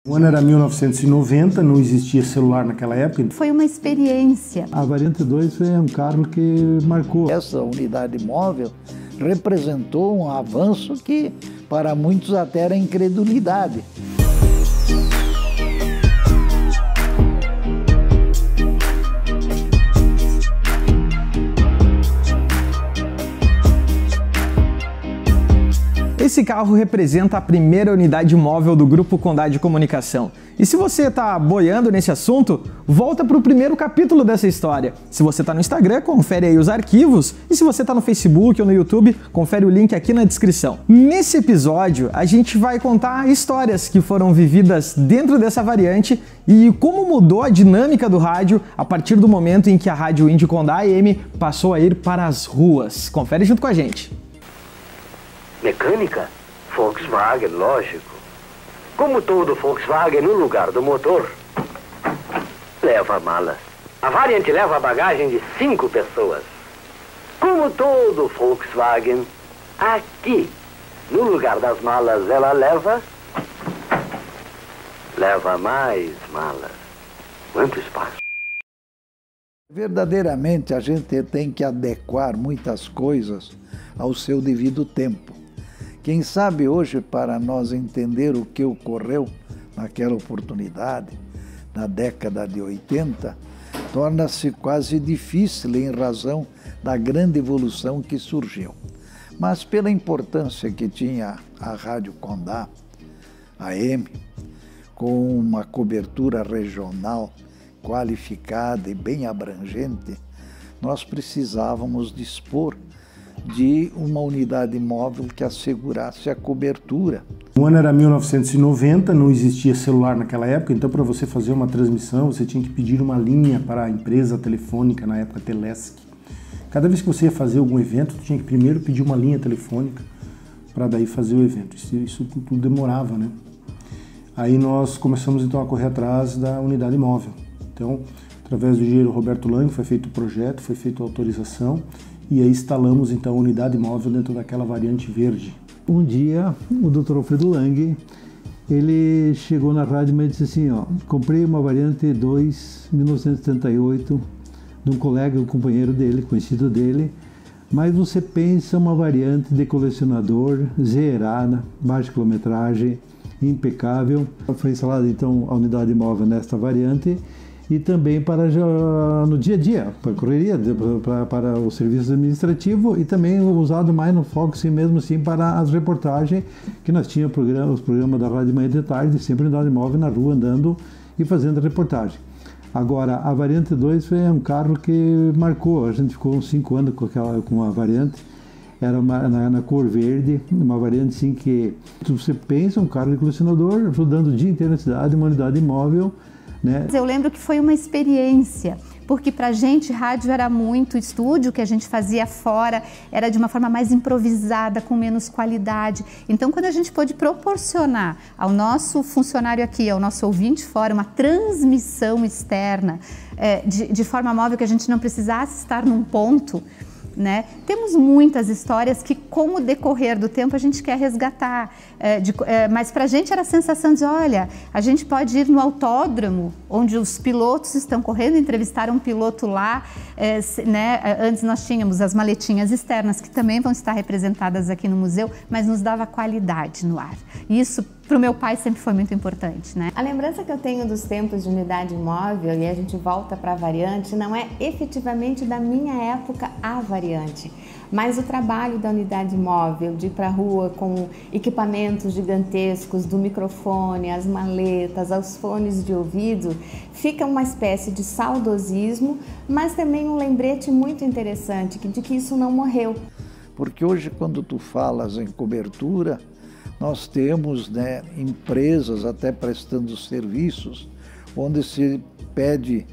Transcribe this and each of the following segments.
O ano era 1990, não existia celular naquela época. Foi uma experiência. A Variante 2 foi um carro que marcou. Essa unidade móvel representou um avanço que para muitos até era incredulidade. Esse carro representa a primeira unidade móvel do Grupo Condade Comunicação. E se você está boiando nesse assunto, volta para o primeiro capítulo dessa história. Se você está no Instagram, confere aí os arquivos. E se você está no Facebook ou no YouTube, confere o link aqui na descrição. Nesse episódio, a gente vai contar histórias que foram vividas dentro dessa variante e como mudou a dinâmica do rádio a partir do momento em que a Rádio Indy Condá AM passou a ir para as ruas. Confere junto com a gente. Mecânica? Volkswagen, lógico. Como todo Volkswagen, no lugar do motor, leva malas. A Variant leva a bagagem de 5 pessoas. Como todo Volkswagen, aqui, no lugar das malas, ela leva mais malas. Quanto espaço? Verdadeiramente, a gente tem que adequar muitas coisas ao seu devido tempo. Quem sabe hoje, para nós entender o que ocorreu naquela oportunidade, na década de 80, torna-se quase difícil em razão da grande evolução que surgiu. Mas pela importância que tinha a Rádio Condá, AM, com uma cobertura regional qualificada e bem abrangente, nós precisávamos dispor de uma unidade móvel que assegurasse a cobertura. O ano era 1990, não existia celular naquela época, então para você fazer uma transmissão você tinha que pedir uma linha para a empresa telefônica, na época Telesc. Cada vez que você ia fazer algum evento, você tinha que primeiro pedir uma linha telefônica para daí fazer o evento. Isso tudo demorava, né? Aí nós começamos então a correr atrás da unidade móvel. Então, através do engenheiro Roberto Lang, foi feito o projeto, foi feita a autorização, e aí instalamos então a unidade móvel dentro daquela variante verde. Um dia, o Dr. Alfredo Lang, ele chegou na rádio e me disse assim, ó, comprei uma Variante 2, 1978, de um colega, um companheiro dele, conhecido dele, mas você pensa uma variante de colecionador, zerada, baixa quilometragem, impecável. Foi instalada então a unidade móvel nesta variante, e também para no dia a dia, para a correria, para o serviço administrativo, e também usado mais no Fox mesmo assim para as reportagens, que nós tínhamos os programas da Rádio Manhã de Tarde, sempre unidade móvel na rua andando e fazendo reportagem. Agora, a Variante 2 foi um carro que marcou, a gente ficou uns 5 anos com a Variante, era na cor verde, uma variante assim que você pensa, um carro de colecionador, rodando o dia inteiro na cidade, uma unidade móvel, né? Eu lembro que foi uma experiência, porque pra gente rádio era muito estúdio, que a gente fazia fora, era de uma forma mais improvisada, com menos qualidade. Então, quando a gente pôde proporcionar ao nosso funcionário aqui, ao nosso ouvinte fora, uma transmissão externa, de forma móvel, que a gente não precisasse estar num ponto, né? Temos muitas histórias que, com o decorrer do tempo, a gente quer resgatar, mas para a gente era a sensação de, olha, a gente pode ir no autódromo, onde os pilotos estão correndo, entrevistar um piloto lá, né? Antes nós tínhamos as maletinhas externas, que também vão estar representadas aqui no museu, mas nos dava qualidade no ar. E isso, para o meu pai, sempre foi muito importante, né? A lembrança que eu tenho dos tempos de unidade móvel, e a gente volta para a variante, não é efetivamente da minha época a variante, mas o trabalho da unidade móvel, de ir para a rua com equipamentos gigantescos, do microfone, as maletas, aos fones de ouvido, fica uma espécie de saudosismo, mas também um lembrete muito interessante de que isso não morreu. Porque hoje, quando tu falas em cobertura, nós temos, né, empresas até prestando serviços, onde se pede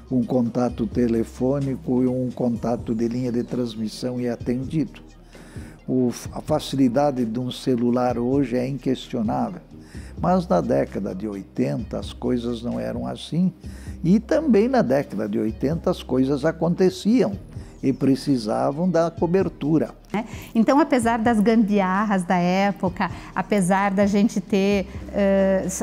um contato telefônico e um contato de linha de transmissão e é atendido. A facilidade de um celular hoje é inquestionável, mas na década de 80 as coisas não eram assim, e também na década de 80 as coisas aconteciam e precisavam da cobertura. Então, apesar das gambiarras da época, apesar da gente ter...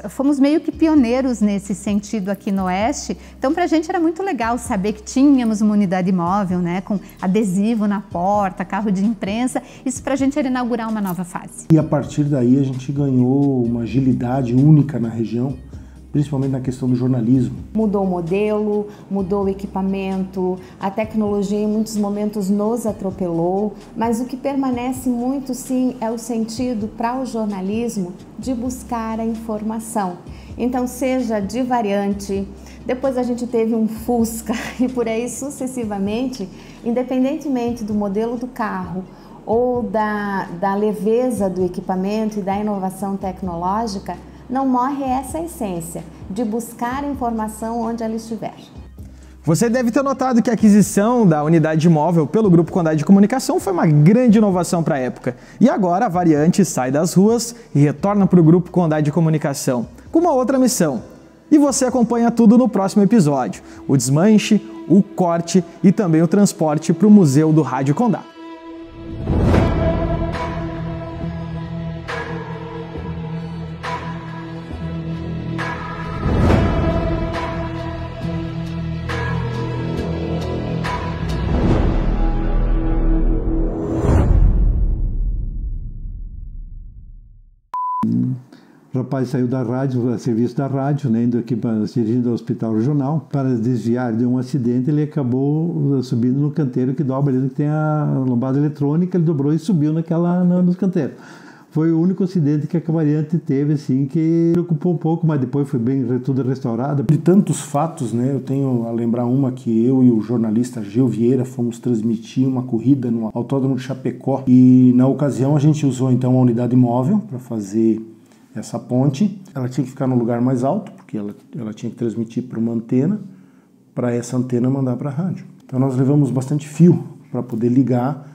fomos meio que pioneiros nesse sentido aqui no Oeste, então para a gente era muito legal saber que tínhamos uma unidade móvel, né, com adesivo na porta, carro de imprensa. Isso para a gente era inaugurar uma nova fase. E a partir daí a gente ganhou uma agilidade única na região, principalmente na questão do jornalismo. Mudou o modelo, mudou o equipamento, a tecnologia em muitos momentos nos atropelou, mas o que permanece muito sim é o sentido para o jornalismo de buscar a informação. Então seja de variante, depois a gente teve um Fusca e por aí sucessivamente, independentemente do modelo do carro ou da leveza do equipamento e da inovação tecnológica, não morre essa essência de buscar informação onde ela estiver. Você deve ter notado que a aquisição da unidade móvel pelo Grupo Condade de Comunicação foi uma grande inovação para a época. E agora a variante sai das ruas e retorna para o Grupo Condade de Comunicação com uma outra missão. E você acompanha tudo no próximo episódio: o desmanche, o corte e também o transporte para o Museu do Rádio Condá. O rapaz saiu da rádio, a serviço da rádio, né, indo aqui dirigindo ao hospital regional. Para desviar de um acidente, ele acabou subindo no canteiro que dobra ali, que tem a lombada eletrônica. Ele dobrou e subiu nos canteiros. Foi o único acidente que a variante teve, assim, que preocupou um pouco, mas depois foi tudo restaurado. De tantos fatos, né, eu tenho a lembrar uma que eu e o jornalista Gil Vieira fomos transmitir uma corrida no Autódromo de Chapecó. E na ocasião a gente usou então a unidade móvel para fazer essa ponte. Ela tinha que ficar no lugar mais alto, porque ela tinha que transmitir para uma antena, para essa antena mandar para a rádio. Então nós levamos bastante fio para poder ligar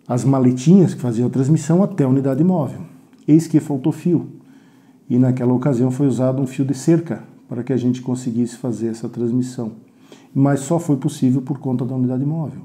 as maletinhas que faziam a transmissão até a unidade móvel. Eis que faltou fio. E naquela ocasião foi usado um fio de cerca para que a gente conseguisse fazer essa transmissão. Mas só foi possível por conta da unidade móvel.